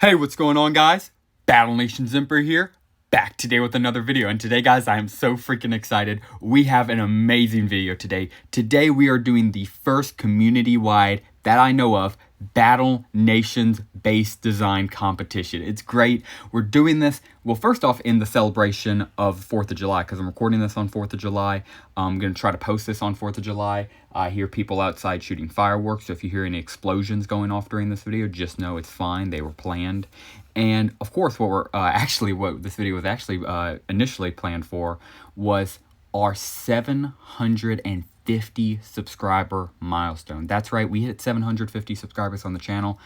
Hey, what's going on, guys? Battle Nation Zimper here, back today with another video. And today, guys, I am so freaking excited. We have an amazing video today. Today, we are doing the first community-wide, that I know of, Battle Nations base design competition. It's great. We're doing this, well, first off, in the celebration of 4th of July, because I'm recording this on 4th of July. I'm going to try to post this on 4th of July. I hear people outside shooting fireworks, so if you hear any explosions going off during this video, just know it's fine. They were planned. And, of course, what this video was actually initially planned for was our 750 subscriber milestone. That's right, we hit 750 subscribers on the channel.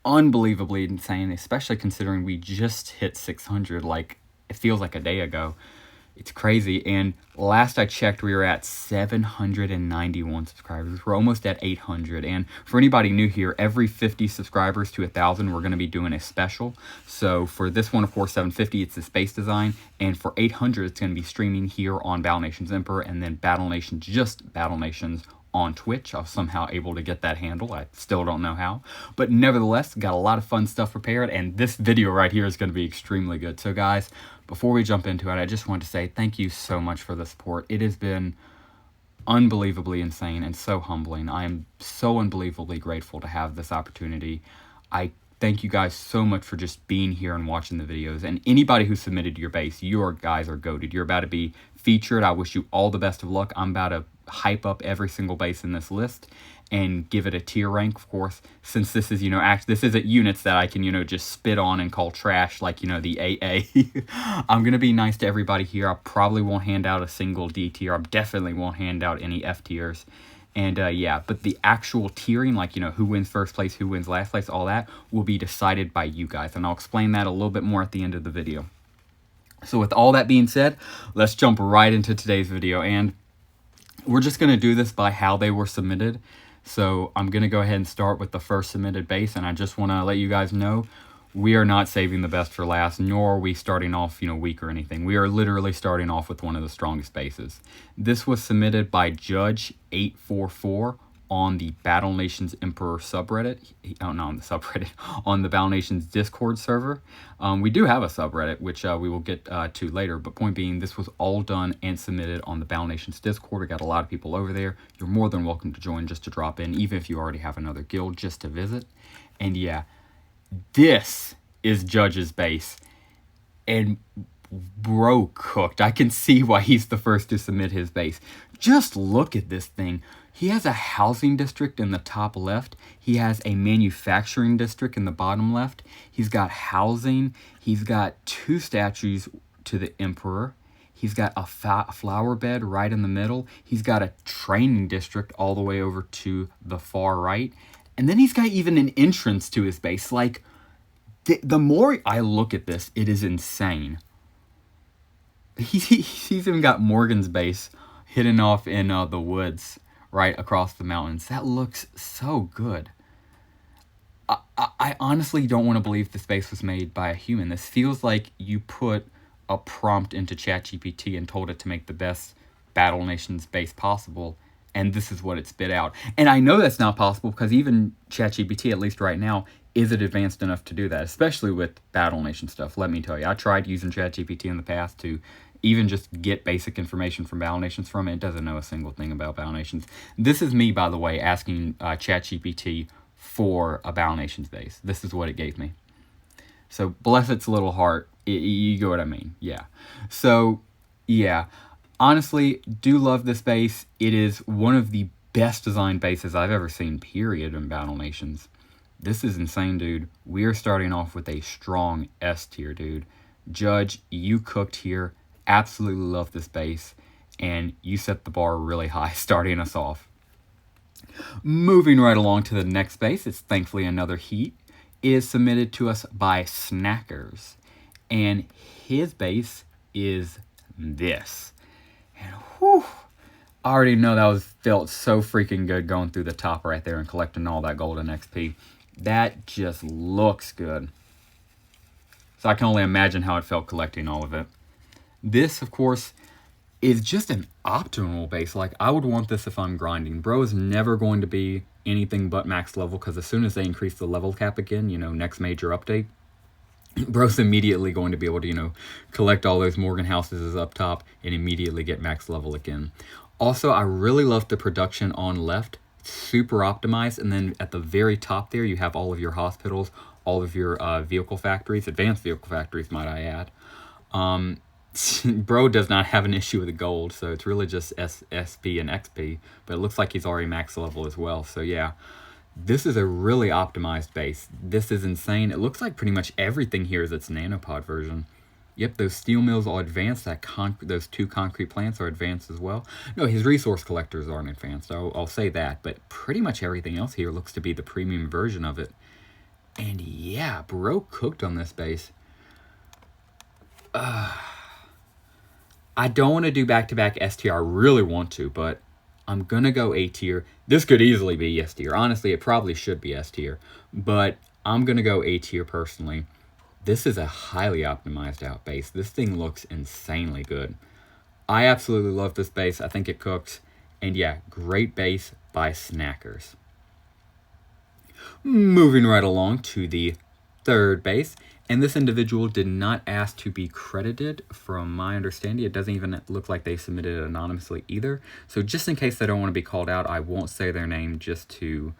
Unbelievably insane, especially considering we just hit 600, like, it feels like a day ago. It's crazy. And last I checked, we were at 791 subscribers. We're almost at 800. And for anybody new here, every 50 subscribers to 1,000, we're going to be doing a special. So for this one, of course, 750, it's the space design. And for 800, it's going to be streaming here on Battle Nations Emperor, and then Battle Nations, just Battle Nations on Twitch. I was somehow able to get that handle. I still don't know how. But nevertheless, got a lot of fun stuff prepared. And this video right here is going to be extremely good. So guys, before we jump into it, I just want to say thank you so much for the support. It has been unbelievably insane and so humbling. I am so unbelievably grateful to have this opportunity. I thank you guys so much for just being here and watching the videos. And anybody who submitted your base, you guys are goated. You're about to be featured. I wish you all the best of luck. I'm about to hype up every single base in this list and give it a tier rank, of course, since this is, this isn't units that I can, just spit on and call trash like, the AA. I'm going to be nice to everybody here. I probably won't hand out a single D tier. I definitely won't hand out any F tiers. And yeah, but the actual tiering, like, who wins first place, who wins last place, all that will be decided by you guys. And I'll explain that a little bit more at the end of the video. So with all that being said, let's jump right into today's video. And we're just going to do this by how they were submitted. So I'm going to go ahead and start with the first submitted base, and I just want to let you guys know we are not saving the best for last, nor are we starting off, weak or anything. We are literally starting off with one of the strongest bases. This was submitted by Judge844 on the Battle Nations Emperor subreddit. Oh, not on the subreddit, on the Battle Nations Discord server. We do have a subreddit, which we will get to later, but point being, this was all done and submitted on the Battle Nations Discord. We got a lot of people over there. You're more than welcome to join, just to drop in, even if you already have another guild, just to visit. And yeah, this is Judge's base. And bro cooked. I can see why he's the first to submit his base. Just look at this thing. He has a housing district in the top left. He has a manufacturing district in the bottom left. He's got housing. He's got 2 statues to the Emperor. He's got a flower bed right in the middle. He's got a training district all the way over to the far right. And then he's got even an entrance to his base. Like, the more I look at this, it is insane. He's even got Morgan's base hidden off in the woods right across the mountains. That looks so good. I honestly don't want to believe this base was made by a human. This feels like you put a prompt into ChatGPT and told it to make the best Battle Nations base possible, and this is what it spit out. And I know that's not possible because even ChatGPT, at least right now, isn't advanced enough to do that, especially with Battle Nation stuff. Let me tell you, I tried using ChatGPT in the past to even just get basic information from Battle Nations from it. It doesn't know a single thing about Battle Nations. This is me, by the way, asking ChatGPT for a Battle Nations base. This is what it gave me. So bless its little heart. You get what I mean. Yeah. So, yeah. Honestly, do love this base. It is one of the best designed bases I've ever seen, period, in Battle Nations. This is insane, dude. We are starting off with a strong S tier, dude. Judge, you cooked here. Absolutely love this base, and you set the bar really high starting us off. Moving right along to the next base, it's thankfully another heat. It is submitted to us by Snackers, and his base is this. And whew, I already know that felt so freaking good going through the top right there and collecting all that golden XP. That just looks good. So I can only imagine how it felt collecting all of it. This, of course, is just an optimal base. Like, I would want this if I'm grinding. Bro is never going to be anything but max level, because as soon as they increase the level cap again, next major update, Bro's immediately going to be able to, collect all those Morgan houses up top and immediately get max level again. Also, I really love the production on left. Super optimized. And then at the very top there, you have all of your hospitals, all of your vehicle factories, advanced vehicle factories, might I add. Bro does not have an issue with the gold, so it's really just SP and XP, but it looks like he's already max level as well. So yeah, this is a really optimized base. This is insane. It looks like pretty much everything here is its nanopod version. Yep, those steel mills are advanced. Those 2 concrete plants are advanced as well. No, his resource collectors aren't advanced. I'll say that, but pretty much everything else here looks to be the premium version of it. And yeah, bro cooked on this base. I don't want to do back-to-back S tier. I really want to, but I'm going to go A tier. This could easily be S tier. Honestly, it probably should be S tier, but I'm going to go A tier personally. This is a highly optimized out base. This thing looks insanely good. I absolutely love this base. I think it cooks. And yeah, great base by Snackers. Moving right along to the third base. And this individual did not ask to be credited. From my understanding, it doesn't even look like they submitted it anonymously either. So just in case they don't want to be called out, I won't say their name just to,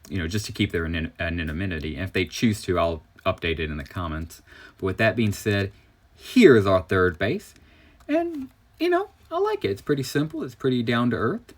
just to keep their anonymity. And if they choose to, I'll update it in the comments. But with that being said, here is our third base. And, I like it. It's pretty simple. It's pretty down to earth.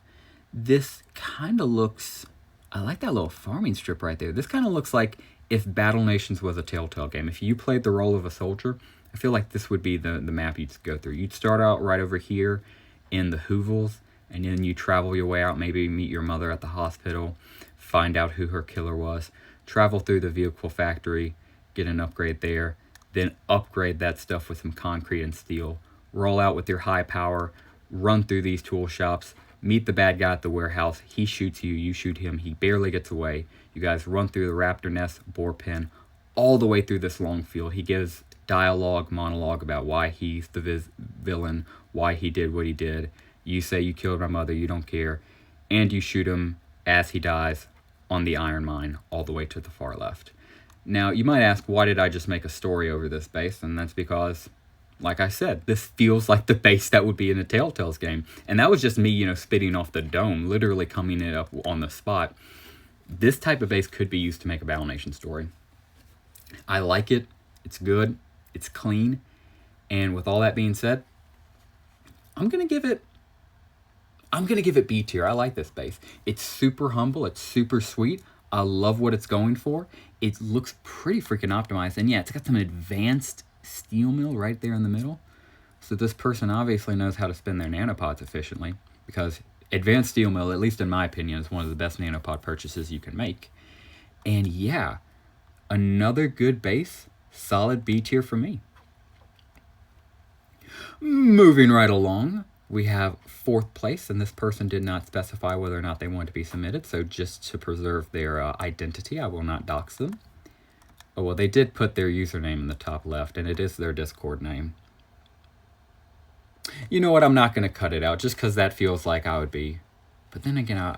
This kind of looks... I like that little farming strip right there. This kind of looks like if Battle Nations was a Telltale game. If you played the role of a soldier, I feel like this would be the map you'd go through. You'd start out right over here in the hovels, and then you travel your way out, maybe meet your mother at the hospital, find out who her killer was, travel through the vehicle factory, get an upgrade there, then upgrade that stuff with some concrete and steel, roll out with your high power, run through these tool shops, meet the bad guy at the warehouse. He shoots you, you shoot him, he barely gets away. You guys run through the raptor nest, boar pen, all the way through this long field. He gives monologue about why he's the villain, why he did what he did. You say you killed my mother, you don't care. And you shoot him as he dies on the iron mine, all the way to the far left. Now, you might ask, why did I just make a story over this base? And that's because, like I said, this feels like the base that would be in a Telltale's game. And that was just me, spitting off the dome, literally coming it up on the spot. This type of base could be used to make a Battle Nation story. I like it. It's good. It's clean. And with all that being said, I'm going to give it B tier. I like this base. It's super humble. It's super sweet. I love what it's going for. It looks pretty freaking optimized. And yeah, it's got some advanced steel mill right there in the middle. So this person obviously knows how to spin their nanopods efficiently, because advanced steel mill, at least in my opinion, is one of the best nanopod purchases you can make. And yeah, another good base, solid B tier for me. Moving right along, we have 4th place, and this person did not specify whether or not they want to be submitted, so just to preserve their identity, I will not dox them. Oh, well, they did put their username in the top left, and it is their Discord name. You know what? I'm not going to cut it out, just because that feels like I would be. But then again,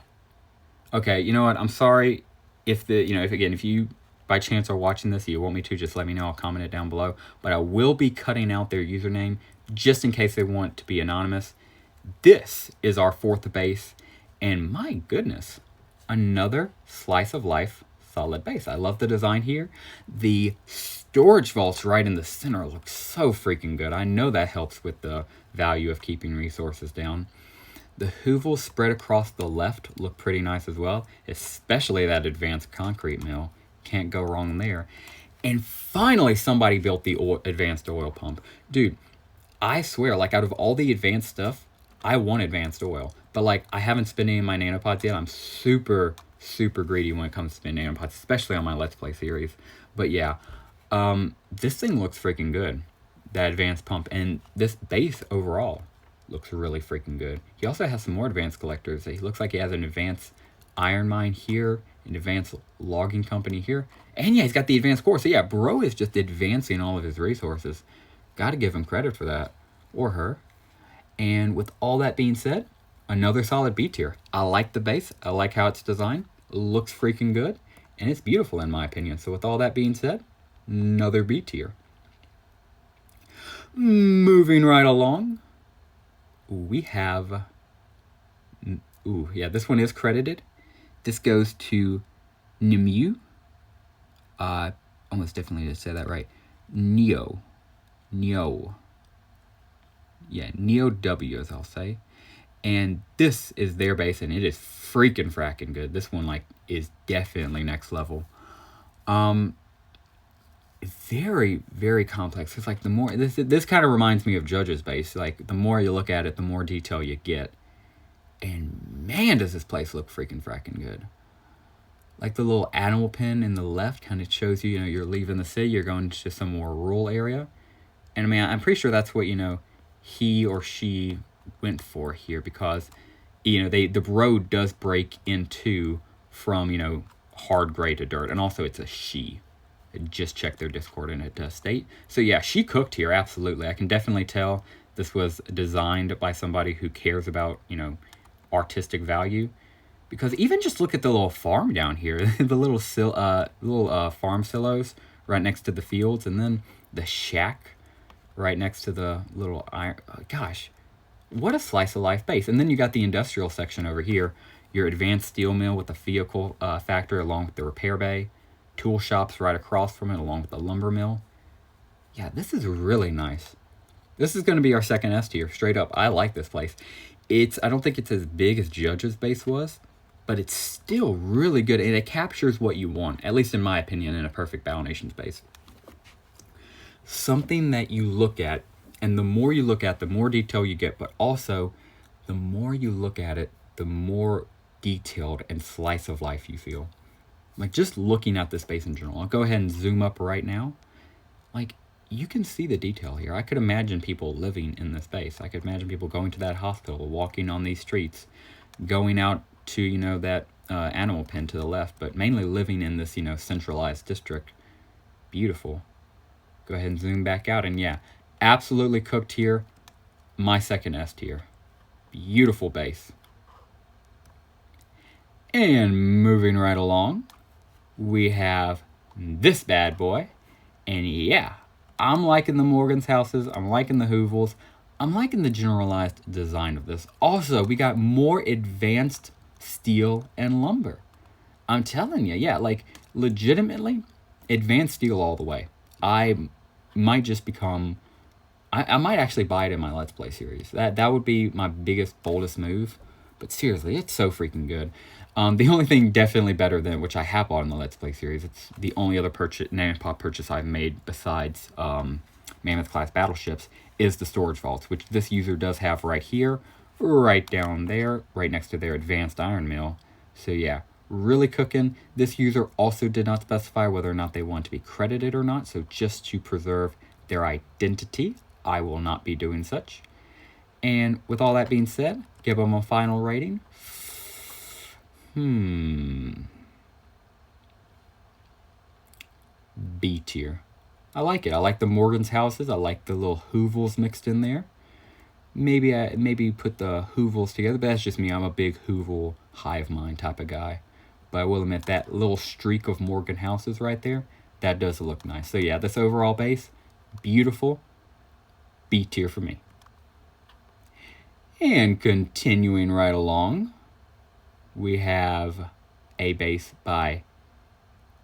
okay, you know what? I'm sorry if if you by chance are watching this, you want me to, just let me know. I'll comment it down below. But I will be cutting out their username, just in case they want to be anonymous. This is our 4th base, and my goodness, another slice of life solid base. I love the design here. The storage vaults right in the center look so freaking good. I know that helps with the value of keeping resources down. The hovels spread across the left look pretty nice as well, especially that advanced concrete mill. Can't go wrong there. And finally, somebody built the advanced oil pump. Dude, I swear, like, out of all the advanced stuff, I want advanced oil. But, like, I haven't spent any of my nanopods yet. I'm super greedy when it comes to spending nanopods, especially on my Let's Play series. But yeah, this thing looks freaking good. That advanced pump, and this base overall looks really freaking good. He also has some more advanced collectors. He looks like he has an advanced iron mine here, an advanced logging company here, and yeah, he's got the advanced core. So yeah, bro is just advancing all of his resources. Gotta give him credit for that, or her. And with all that being said, another solid B tier. I like the base. I like how it's designed. It looks freaking good, and it's beautiful in my opinion. So with all that being said, Another B tier. Moving right along, we have, ooh, yeah, this one is credited. This goes to Nimue. Almost definitely just said that right. Neo. Yeah, Neo W, as I'll say. And this is their base, and it is freaking fracking good. This one, like, is definitely next level. Very, very complex. It's like the more, this kind of reminds me of Judge's base. Like, the more you look at it, the more detail you get. And man, does this place look freaking fracking good. Like the little animal pen in the left kind of shows you, you're leaving the city, you're going to some more rural area. And I mean, I'm pretty sure that's what, he or she went for here, because, the road does break into from, hard gray to dirt. And also it's a she. I just checked their Discord and it does state. So yeah, she cooked here, absolutely. I can definitely tell this was designed by somebody who cares about, artistic value. Because even just look at the little farm down here, the little farm silos right next to the fields, and then the shack right next to the little iron. Gosh, what a slice of life base! And then you got the industrial section over here, your advanced steel mill with the vehicle factory along with the repair bay, tool shops right across from it along with the lumber mill. Yeah, this is really nice. This is going to be our second S tier, straight up. I like this place. I don't think it's as big as Judge's base was, but it's still really good, and it captures what you want, at least in my opinion, in a perfect Battle Nations base. Something that you look at, and the more you look at, the more detail you get, but also, the more you look at it, the more detailed and slice of life you feel. Like, just looking at this base in general. I'll go ahead and zoom up right now. Like, you can see the detail here. I could imagine people living in this base. I could imagine people going to that hospital, walking on these streets, going out to, that animal pen to the left, but mainly living in this, centralized district. Beautiful. Go ahead and zoom back out, and yeah, absolutely cooked here. My second S tier. Beautiful base. And moving right along, we have this bad boy. And yeah, I'm liking the Morgan's houses. I'm liking the Hoovels. I'm liking the generalized design of this. Also, we got more advanced steel and lumber. I'm telling you, yeah, like, legitimately, advanced steel all the way. I might just become... I might actually buy it in my Let's Play series. That would be my biggest, boldest move. But seriously, it's so freaking good. The only thing definitely better than which I have bought in the Let's Play series, it's the only other Nanopop purchase I've made besides Mammoth class battleships, is the storage vaults, which this user does have right here, right down there, right next to their advanced iron mill. So yeah, really cooking. This user also did not specify whether or not they want to be credited or not, so just to preserve their identity, I will not be doing such. And with all that being said, give them a final rating. B tier. I like it. I like the Morgan's houses. I like the little Hoovels mixed in there. Maybe put the Hoovels together, but that's just me. I'm a big Hoovel hive mind type of guy. But I will admit that little streak of Morgan houses right there, that does look nice. So yeah, this overall base, beautiful. B tier for me. And continuing right along, we have a base by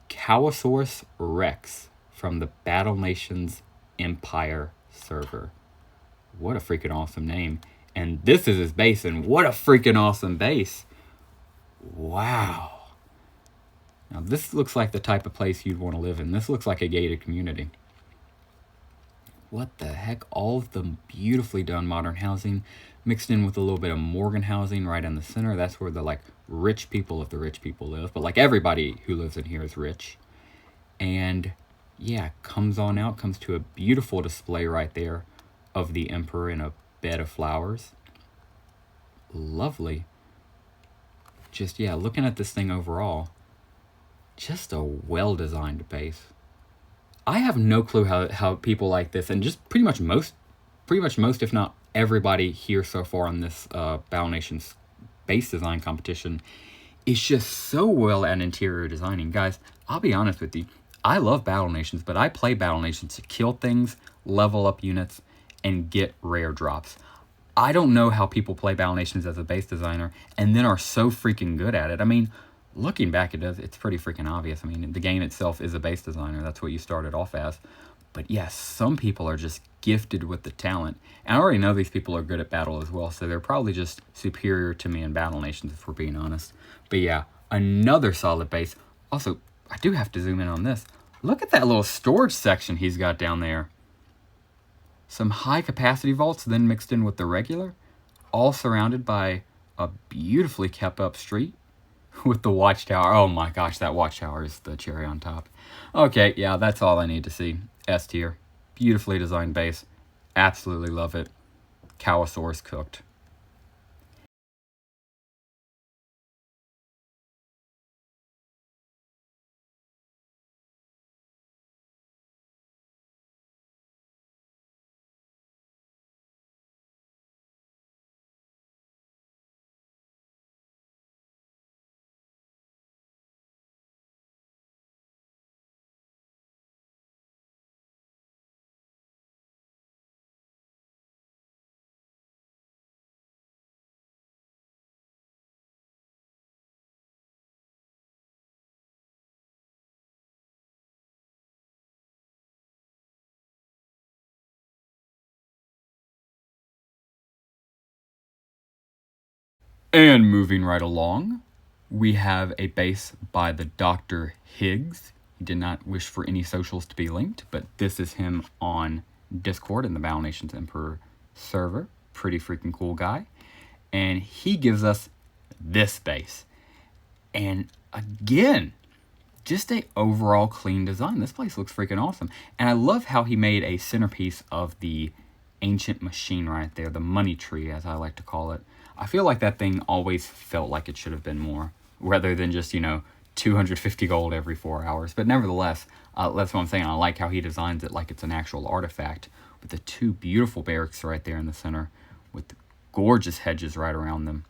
Kowasaurus Rex from the Battle Nations Empire server. What a freaking awesome name. And this is his base, and what a freaking awesome base. Wow. Now this looks like the type of place you'd want to live in. This looks like a gated community. What the heck? All of the beautifully done modern housing mixed in with a little bit of Morgan housing right in the center. That's where the, like, rich people of the rich people live. But, like, everybody who lives in here is rich. And, yeah, comes to a beautiful display right there of the Emperor in a bed of flowers. Lovely. Just, yeah, looking at this thing overall, just a well-designed base. I have no clue how people like this, and just pretty much most, if not everybody here so far on this Battle Nations base design competition is just so well at interior designing. Guys, I'll be honest with you. I love Battle Nations, but I play Battle Nations to kill things, level up units, and get rare drops. I don't know how people play Battle Nations as a base designer and then are so freaking good at it. I mean, looking back, it's pretty freaking obvious. I mean, the game itself is a base designer. That's what you started off as. But yes, some people are just gifted with the talent. And I already know these people are good at battle as well, so they're probably just superior to me in Battle Nations, if we're being honest. But yeah, another solid base. Also, I do have to zoom in on this. Look at that little storage section he's got down there. Some high capacity vaults then mixed in with the regular, all surrounded by a beautifully kept up street with the watchtower. Oh my gosh, that watchtower is the cherry on top. Okay, yeah, that's all I need to see. S tier. Beautifully designed base. Absolutely love it. Kowasaurus cooked. And moving right along, we have a base by the Dr. Higs. He did not wish for any socials to be linked, but this is him on Discord in the Battle Nations Emperor server. Pretty freaking cool guy. And he gives us this base. And again, just a overall clean design. This place looks freaking awesome. And I love how he made a centerpiece of the ancient machine right there, the money tree, as I like to call it. I feel like that thing always felt like it should have been more, rather than just, 250 gold every 4 hours. But nevertheless, that's what I'm saying. I like how he designs it like it's an actual artifact, with the two beautiful barracks right there in the center, with gorgeous hedges right around them.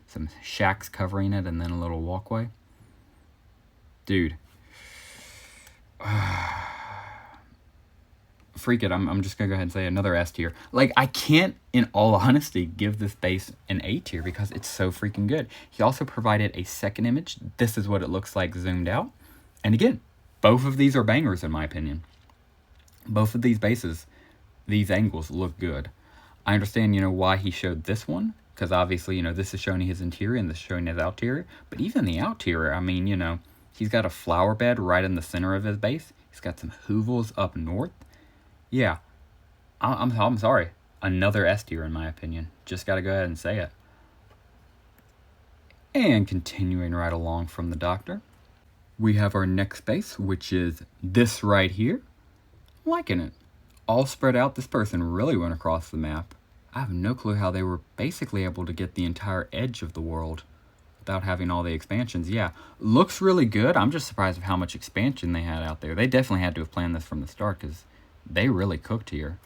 Some shacks covering it, and then a little walkway. Dude. Freak it, I'm just gonna go ahead and say another S tier. Like, I can't, in all honesty, give this base an A tier because it's so freaking good. He also provided a second image. This is what it looks like zoomed out. And again, both of these are bangers in my opinion. Both of these bases, these angles look good. I understand, why he showed this one, because obviously, this is showing his interior and this is showing his outerior. But even the outerior, I mean, he's got a flower bed right in the center of his base. He's got some hoovels up north. Yeah, I'm sorry. Another S tier in my opinion. Just got to go ahead and say it. And continuing right along from the doctor, we have our next base, which is this right here. I'm liking it. All spread out. This person really went across the map. I have no clue how they were basically able to get the entire edge of the world without having all the expansions. Yeah, looks really good. I'm just surprised of how much expansion they had out there. They definitely had to have planned this from the start because they really cooked here.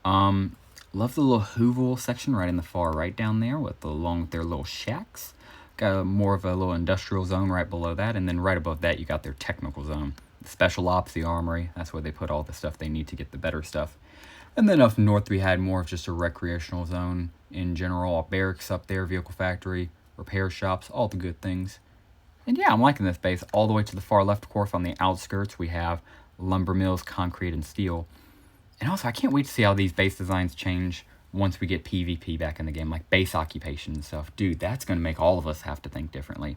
Love the little hoovel section right in the far right down there along with their little shacks. Got more of a little industrial zone right below that, and then right above that you got their technical zone. The special ops, the armory, that's where they put all the stuff they need to get the better stuff. And then up north we had more of just a recreational zone in general, a barracks up there, vehicle factory, repair shops, all the good things. And yeah, I'm liking this base. All the way to the far left, of course, on the outskirts we have lumber mills, concrete, and steel. And also, I can't wait to see how these base designs change once we get PvP back in the game, like base occupation and stuff. Dude, that's going to make all of us have to think differently.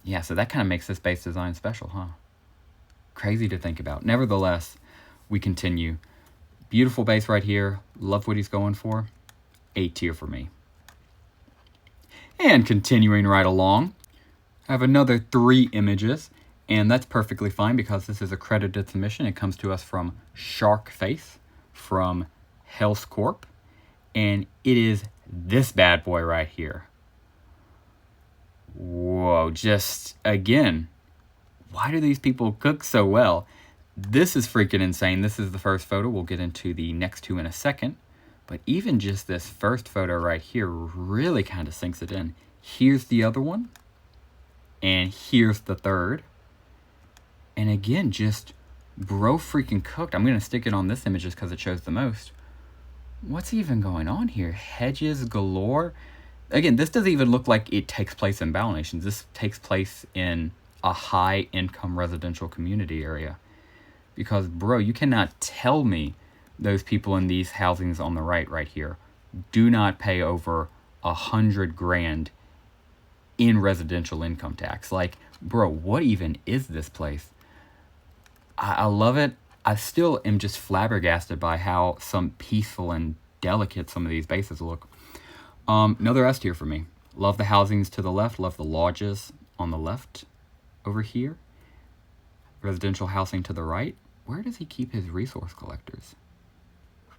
Yeah, so that kind of makes this base design special, huh? Crazy to think about. Nevertheless, we continue. Beautiful base right here. Love what he's going for. A tier for me. And continuing right along, I have another 3 images. And that's perfectly fine because this is a credited submission. It comes to us from Shark Face, from Hell's Corp. And it is this bad boy right here. Whoa, just, again, why do these people cook so well? This is freaking insane. This is the first photo. We'll get into the next 2 in a second. But even just this first photo right here really kind of sinks it in. Here's the other one. And here's the third. And again, just bro freaking cooked. I'm going to stick it on this image just because it shows the most. What's even going on here? Hedges galore. Again, this doesn't even look like it takes place in Battle Nations. This takes place in a high-income residential community area. Because, bro, you cannot tell me those people in these housings on the right here do not pay over $100,000 in residential income tax. Like, bro, what even is this place? I love it. I still am just flabbergasted by how some peaceful and delicate some of these bases look. Another S tier for me. Love the housings to the left. Love the lodges on the left over here. Residential housing to the right. Where does he keep his resource collectors?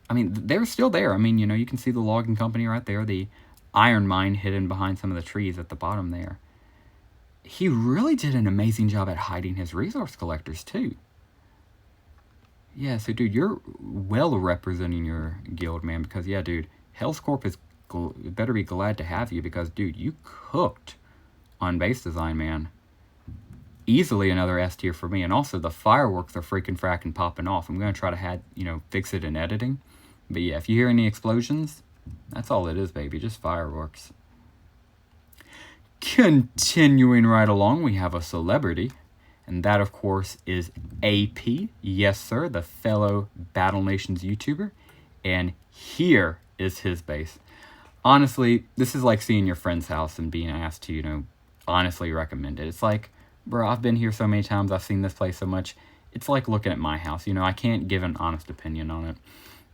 I mean, they're still there. I mean, you know, you can see the logging company right there. The iron mine hidden behind some of the trees at the bottom there. He really did an amazing job at hiding his resource collectors, too. Yeah, so, dude, you're well representing your guild, man. Because, yeah, dude, Hell's Corp is better be glad to have you. Because, dude, you cooked on base design, man. Easily another S tier for me. And also, the fireworks are freaking fracking popping off. I'm going to try to fix it in editing. But, yeah, if you hear any explosions, that's all it is, baby. Just fireworks. Continuing right along, we have a celebrity. And that, of course, is AP. Yes, sir, the fellow Battle Nations YouTuber. And here is his base. Honestly, this is like seeing your friend's house and being asked to, honestly recommend it. It's like, bro, I've been here so many times. I've seen this place so much. It's like looking at my house. I can't give an honest opinion on it.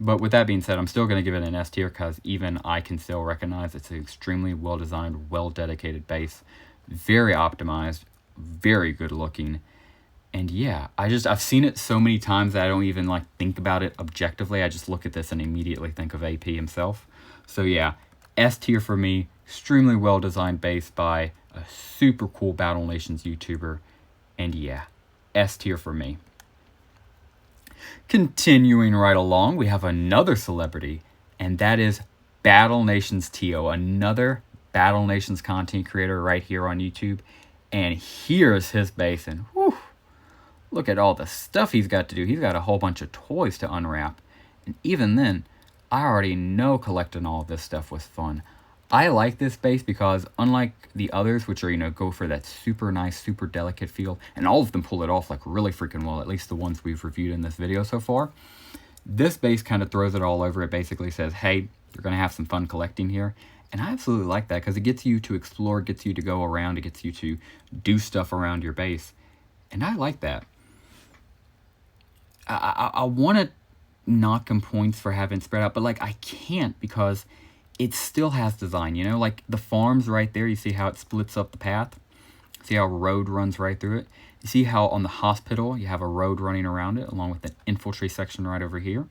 But with that being said, I'm still going to give it an S tier because even I can still recognize it's an extremely well-designed, well-dedicated base. Very optimized, very good looking. And yeah, I've seen it so many times that I don't even think about it objectively. I just look at this and immediately think of AP himself. So yeah, S tier for me. Extremely well-designed base by a super cool Battle Nations YouTuber. And yeah, S tier for me. Continuing right along, we have another celebrity, and that is Battle Nations Tio, another Battle Nations content creator right here on YouTube. And here's his base, and whew, look at all the stuff he's got to do. He's got a whole bunch of toys to unwrap. And even then, I already know collecting all of this stuff was fun. I like this base because unlike the others, which are, go for that super nice, super delicate feel, and all of them pull it off really freaking well, at least the ones we've reviewed in this video so far, this base kind of throws it all over. It basically says, hey, you're going to have some fun collecting here. And I absolutely like that because it gets you to explore, it gets you to go around, it gets you to do stuff around your base. And I like that. I want to knock him points for having spread out, but I can't because it still has design, like the farms right there. You see how it splits up the path? See how a road runs right through it? You see how on the hospital you have a road running around it along with the infantry section right over here?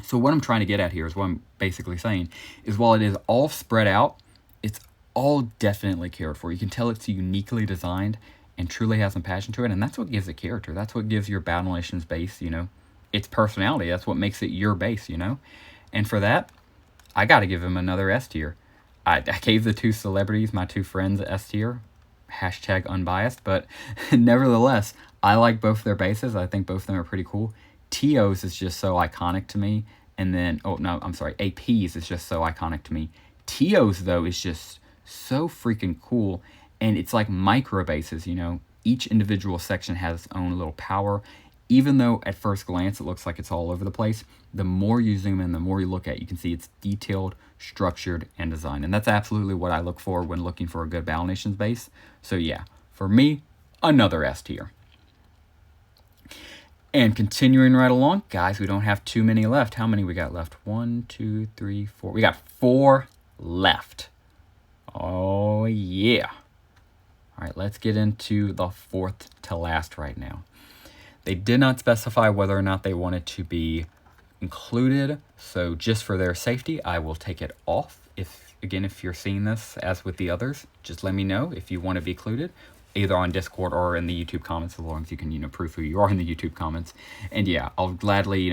So what I'm trying to get at here is what I'm basically saying is while it is all spread out, it's all definitely cared for. You can tell it's uniquely designed and truly has some passion to it, and that's what gives it character. That's what gives your Battle Nations base, its personality. That's what makes it your base, And for that, I got to give him another S tier. I gave the two celebrities, my two friends, S tier. Hashtag unbiased. But nevertheless, I like both their bases. I think both of them are pretty cool. Tio's is just so iconic to me. And then, AP's is just so iconic to me. Tio's, though, is just so freaking cool. And it's like micro bases, Each individual section has its own little power. Even though at first glance it looks like it's all over the place, the more you zoom in, the more you look at, you can see it's detailed, structured, and designed. And that's absolutely what I look for when looking for a good Battle Nations base. So yeah, for me, another S tier. And continuing right along, guys, we don't have too many left. How many we got left? 1, 2, 3, 4. We got 4 left. Oh yeah. All right, let's get into the fourth to last right now. They did not specify whether or not they wanted to be included, so just for their safety, I will take it off. If you're seeing this as with the others, just let me know if you want to be included, either on Discord or in the YouTube comments, as long as you can, prove who you are in the YouTube comments. And yeah, I'll gladly,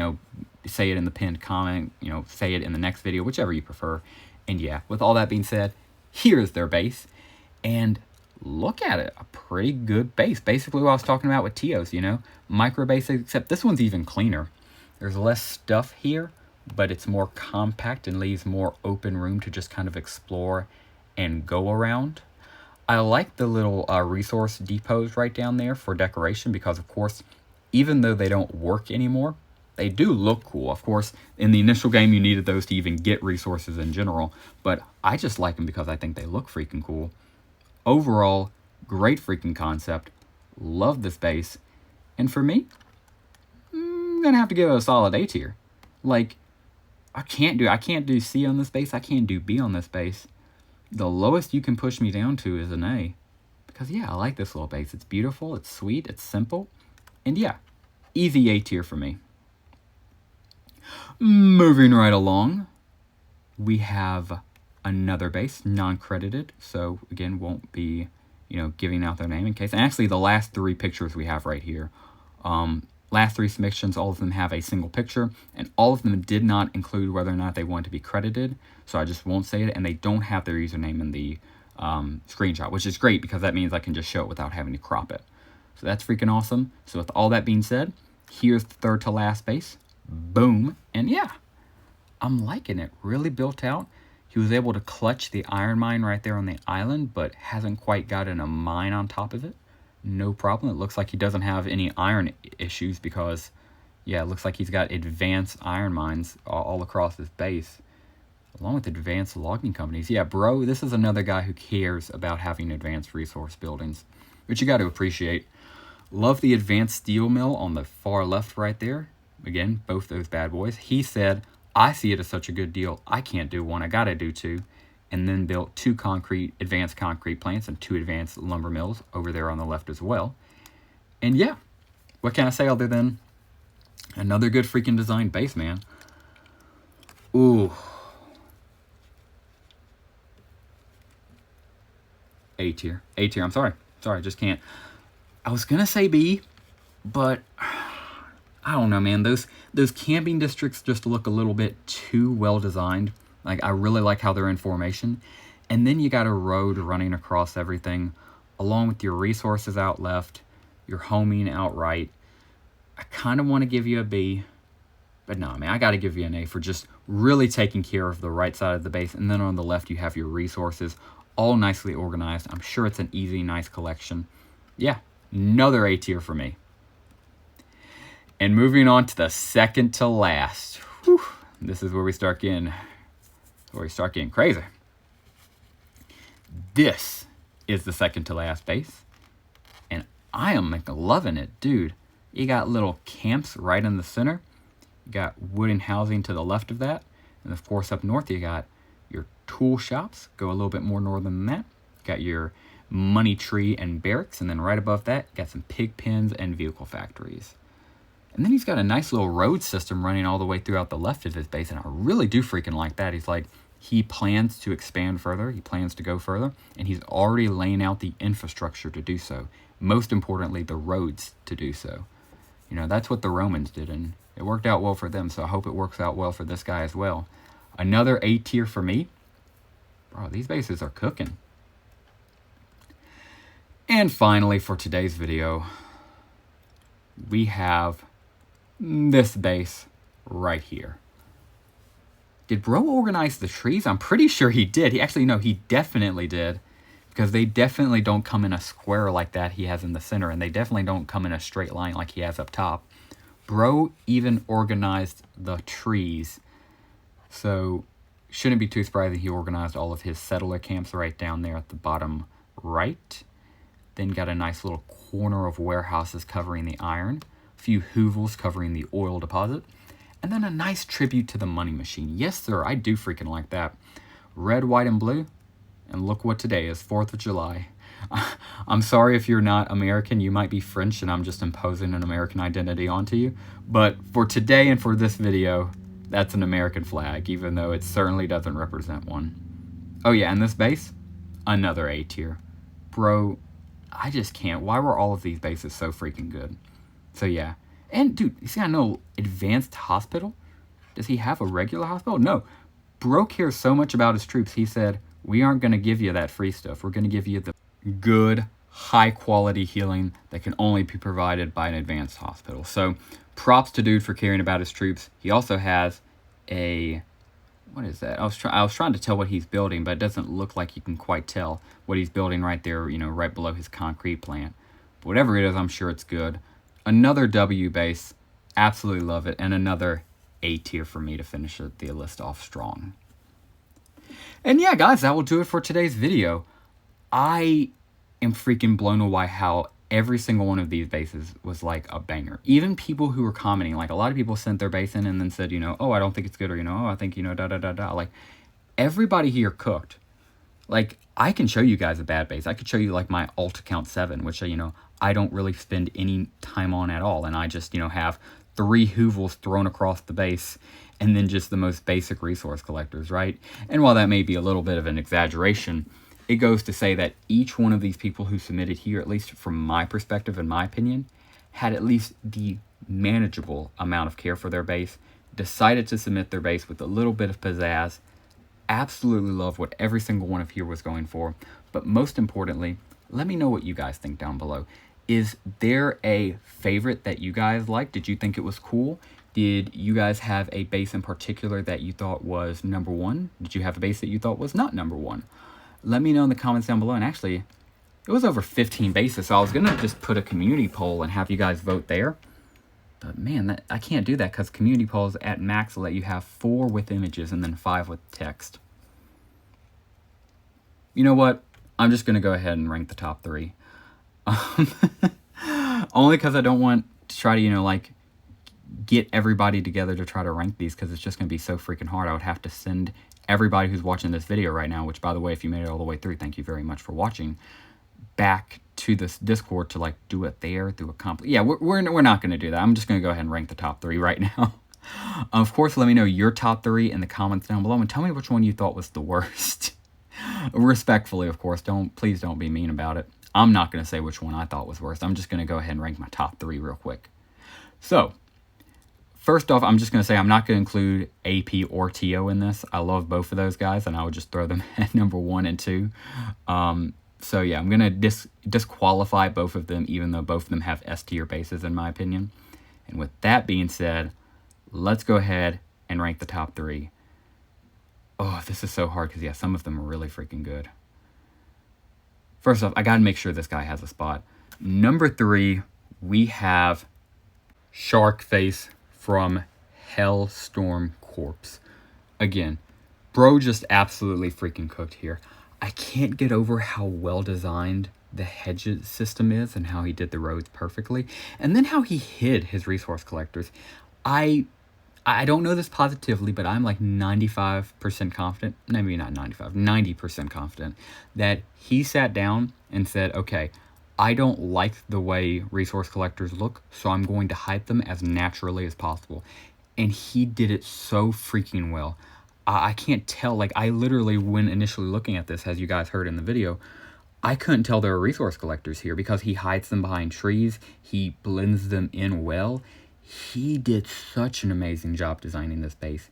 say it in the pinned comment, say it in the next video, whichever you prefer. And yeah, with all that being said, here's their base. And look at it. A pretty good base. Basically what I was talking about with Teos, you know? Micro bases, except this one's even cleaner. There's less stuff here, but it's more compact and leaves more open room to just kind of explore and go around. I like the little resource depots right down there for decoration because, of course, even though they don't work anymore, they do look cool. Of course, in the initial game, you needed those to even get resources in general, but I just like them because I think they look freaking cool. Overall, great freaking concept. Love this base. And for me, I'm gonna have to give it a solid A tier. Like, I can't do C on this base. I can't do B on this base. The lowest you can push me down to is an A. Because, yeah, I like this little base. It's beautiful, it's sweet, it's simple. And, yeah, easy A tier for me. Moving right along, we have another base, non-credited. So, again, won't be, you know, giving out their name in case. And actually, the last 3 pictures we have right here, last 3 submissions, all of them have a single picture, and all of them did not include whether or not they want to be credited, so I just won't say it, and they don't have their username in the screenshot, which is great because that means I can just show it without having to crop it. So that's freaking awesome. So with all that being said, here's the third to last base. Boom. And yeah, I'm liking it. Really built out. He was able to clutch the iron mine right there on the island, but hasn't quite gotten a mine on top of it. No problem. It looks like he doesn't have any iron issues because, yeah, it looks like he's got advanced iron mines all across his base, along with advanced logging companies. Yeah, bro, this is another guy who cares about having advanced resource buildings, which you got to appreciate. Love the advanced steel mill on the far left right there. Again, both those bad boys. He said, I see it as such a good deal, I can't do one, I got to do 2. And then built 2 advanced concrete plants and 2 advanced lumber mills over there on the left as well. And yeah, what can I say other than another good freaking design base, man. Ooh. A tier. A tier, I'm sorry. Sorry, I just can't. I was going to say B, but I don't know, man. Those camping districts just look a little bit too well designed. Like, I really like how they're in formation. And then you got a road running across everything, along with your resources out left, your homing out right. I kind of want to give you a B, but no, man, I got to give you an A for just really taking care of the right side of the base. And then on the left, you have your resources, all nicely organized. I'm sure it's an easy, nice collection. Yeah, another A tier for me. And moving on to the second to last. Whew, this is where we start getting crazy. This is the second to last base, and I am loving it, dude. You got little camps right in the center. You got wooden housing to the left of that, and of course up north you got your tool shops. Go a little bit more northern than that. Got your money tree and barracks, and then right above that, got some pig pens and vehicle factories. And then he's got a nice little road system running all the way throughout the left of his base, and I really do freaking like that. He's like, he plans to expand further, he plans to go further, and he's already laying out the infrastructure to do so. Most importantly, the roads to do so. You know, that's what the Romans did, and it worked out well for them, so I hope it works out well for this guy as well. Another A tier for me. Bro, these bases are cooking. And finally, for today's video, we have this base right here. Did bro organize the trees? I'm pretty sure he did. He definitely did. Because they definitely don't come in a square like that he has in the center. And they definitely don't come in a straight line like he has up top. Bro even organized the trees. So, shouldn't be too surprising he organized all of his settler camps right down there at the bottom right. Then got a nice little corner of warehouses covering the iron. A few hoovels covering the oil deposit. And then a nice tribute to the money machine. Yes, sir, I do freaking like that. Red, white, and blue. And look what today is, 4th of July. I'm sorry if you're not American. You might be French, and I'm just imposing an American identity onto you. But for today and for this video, that's an American flag, even though it certainly doesn't represent one. Oh yeah, and this base, another A tier. Bro, I just can't. Why were all of these bases so freaking good? So yeah. And dude, you see, I know advanced hospital. Does he have a regular hospital? No. Bro cares so much about his troops. He said, we aren't going to give you that free stuff. We're going to give you the good, high-quality healing that can only be provided by an advanced hospital. So props to dude for caring about his troops. He also has a... What is that? I was trying to tell what he's building, but it doesn't look like you can quite tell what he's building right there, you know, right below his concrete plant. But whatever it is, I'm sure it's good. Another W base. Absolutely love it. And another A tier for me to finish the list off strong. And yeah, guys, that will do it for today's video. I am freaking blown away how every single one of these bases was like a banger. Even people who were commenting, like a lot of people sent their base in and then said, you know, oh, I don't think it's good, or, you know, oh, I think, you know, da-da-da-da. Like, everybody here cooked. Like, I can show you guys a bad base. I could show you, like, my alt account 7, which, you know, I don't really spend any time on at all. And I just, you know, have 3 hoovels thrown across the base and then just the most basic resource collectors, right? And while that may be a little bit of an exaggeration, it goes to say that each one of these people who submitted here, at least from my perspective and my opinion, had at least the manageable amount of care for their base, decided to submit their base with a little bit of pizzazz, absolutely love what every single one of here was going for. But most importantly, let me know what you guys think down below. Is there a favorite that you guys liked? Did you think it was cool? Did you guys have a base in particular that you thought was number 1? Did you have a base that you thought was not number 1? Let me know in the comments down below. And actually, it was over 15 bases, so I was going to just put a community poll and have you guys vote there. But man, I can't do that because community polls at max let you have 4 with images and then 5 with text. You know what? I'm just going to go ahead and rank the top 3. Only because I don't want to try to, you know, like, get everybody together to try to rank these, because it's just going to be so freaking hard. I would have to send everybody who's watching this video right now, which, by the way, if you made it all the way through, thank you very much for watching, back to this Discord to, like, do it there through a comp. Yeah, we're not going to do that. I'm just going to go ahead and rank the top 3 right now. Of course, let me know your top 3 in the comments down below, and tell me which one you thought was the worst. Respectfully, of course. Please don't be mean about it. I'm not going to say which one I thought was worst. I'm just going to go ahead and rank my top 3 real quick. So, first off, I'm just going to say I'm not going to include AP or TO in this. I love both of those guys, and I would just throw them at number 1 and 2. So yeah, I'm going to disqualify both of them, even though both of them have S tier bases, in my opinion. And with that being said, let's go ahead and rank the top 3. Oh, this is so hard because, yeah, some of them are really freaking good. First off, I got to make sure this guy has a spot. Number 3, we have Sharkface from Hellstorm Corpse. Again, bro just absolutely freaking cooked here. I can't get over how well designed the hedge system is and how he did the roads perfectly. And then how he hid his resource collectors. I don't know this positively, but I'm like 95% confident, maybe not 95, 90% confident that he sat down and said, okay, I don't like the way resource collectors look, so I'm going to hide them as naturally as possible. And he did it so freaking well. I can't tell, like, I literally, when initially looking at this, as you guys heard in the video, I couldn't tell there were resource collectors here because he hides them behind trees, he blends them in well. He did such an amazing job designing this base.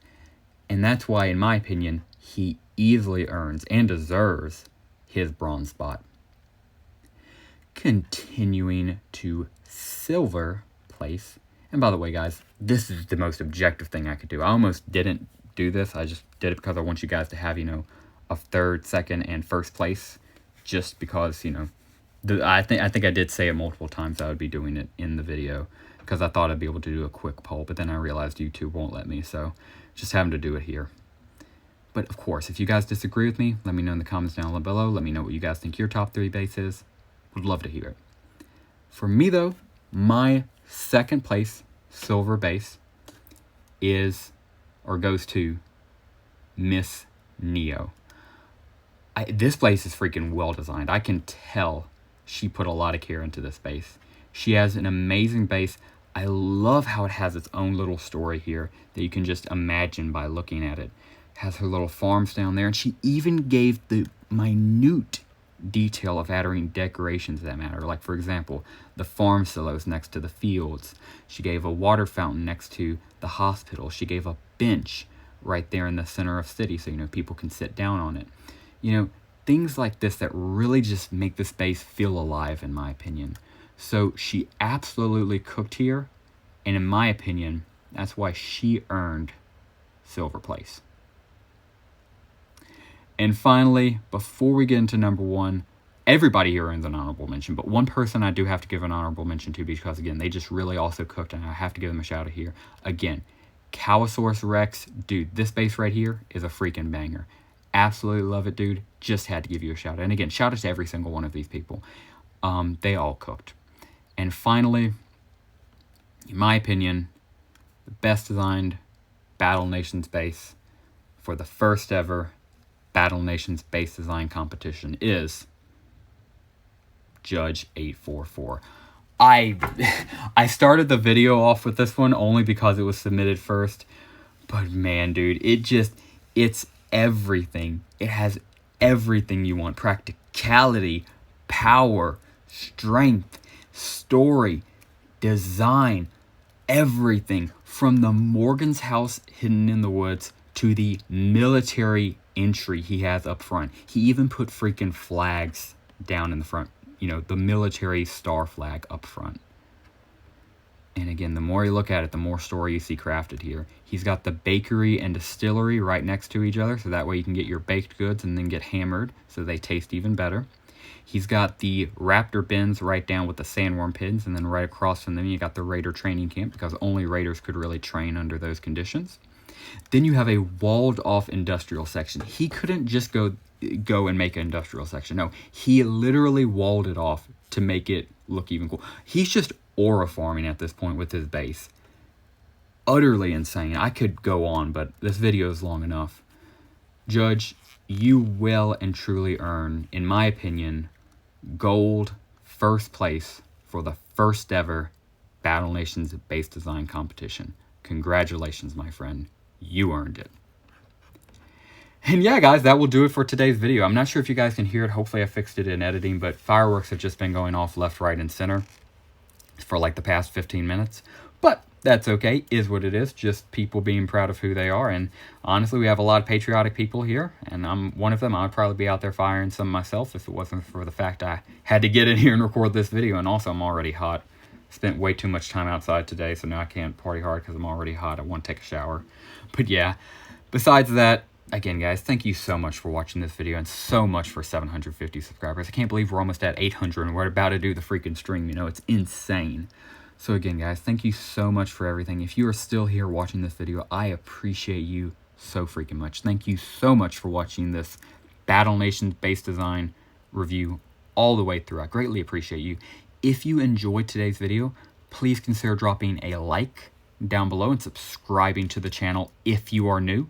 And that's why, in my opinion, he easily earns and deserves his bronze spot. Continuing to silver place. And by the way, guys, this is the most objective thing I could do. I almost didn't do this. I just did it because I want you guys to have, you know, a 3rd, 2nd, and 1st place. Just because, you know, I think I did say it multiple times I would be doing it in the video, because I thought I'd be able to do a quick poll, but then I realized YouTube won't let me, so just having to do it here. But of course, if you guys disagree with me, let me know in the comments down below. Let me know what you guys think your top 3 base is. Would love to hear it. For me, though, my 2nd place silver base is, or goes to, Miss Neo. This place is freaking well designed. I can tell she put a lot of care into this base. She has an amazing base. I love how it has its own little story here that you can just imagine by looking at it. Has her little farms down there, and she even gave the minute detail of adding decorations that matter. Like, for example, the farm silos next to the fields. She gave a water fountain next to the hospital. She gave a bench right there in the center of city so, you know, people can sit down on it. You know, things like this that really just make this base feel alive, in my opinion. So she absolutely cooked here, and in my opinion, that's why she earned silver place. And finally, before we get into number one, everybody here earns an honorable mention, but one person I do have to give an honorable mention to because, again, they just really also cooked, and I have to give them a shout out here. Again, Kowasaurus Rex, dude, this base right here is a freaking banger. Absolutely love it, dude. Just had to give you a shout out. And again, shout out to every single one of these people. They all cooked. And finally, in my opinion, the best designed Battle Nations base for the first ever Battle Nations base design competition is Judge 844. I started the video off with this one only because it was submitted first, but man, dude, it's everything. It has everything you want: practicality, power, strength, story, design, everything from the Morgan's house hidden in the woods to the military entry he has up front. He even put freaking flags down in the front, you know, the military star flag up front. And again, the more you look at it, the more story you see crafted here. He's got the bakery and distillery right next to each other, so that way you can get your baked goods and then get hammered, so they taste even better. He's got the raptor bins right down with the sandworm pins, and then right across from them you got the raider training camp, because only raiders could really train under those conditions. Then you have a walled off industrial section. He couldn't just go and make an industrial section. No, he literally walled it off to make it look even cool. He's just aura farming at this point with his base. Utterly insane. I could go on, but this video is long enough. Judge, you will and truly earn, in my opinion, gold first place for the first ever Battle Nations base design competition. Congratulations, my friend. You earned it. And yeah, guys, that will do it for today's video. I'm not sure if you guys can hear it. Hopefully I fixed it in editing, but fireworks have just been going off left, right, and center for like the past 15 minutes. But that's okay. Is what it is. Just people being proud of who they are. And honestly, we have a lot of patriotic people here, and I'm one of them. I would probably be out there firing some myself if it wasn't for the fact I had to get in here and record this video. And also, I'm already hot. Spent way too much time outside today, so now I can't party hard because I'm already hot. I want to take a shower. But yeah, besides that, again, guys, thank you so much for watching this video and so much for 750 subscribers. I can't believe we're almost at 800 and we're about to do the freaking stream. You know, it's insane. So again, guys, thank you so much for everything. If you are still here watching this video, I appreciate you so freaking much. Thank you so much for watching this Battle Nations base design review all the way through. I greatly appreciate you. If you enjoyed today's video, please consider dropping a like down below and subscribing to the channel if you are new.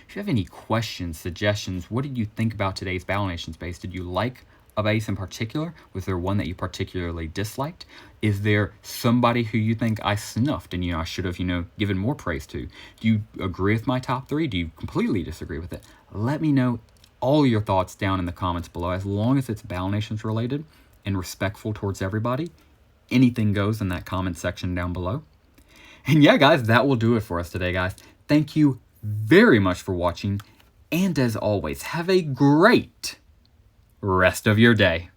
If you have any questions, suggestions, what did you think about today's Battle Nations base? Did you like a base in particular? Was there one that you particularly disliked? Is there somebody who you think I snuffed and, I should have, given more praise to? Do you agree with my top 3? Do you completely disagree with it? Let me know all your thoughts down in the comments below. As long as it's Battle Nations related and respectful towards everybody, anything goes in that comment section down below. And yeah, guys, that will do it for us today, guys. Thank you very much for watching, and as always, have a great rest of your day.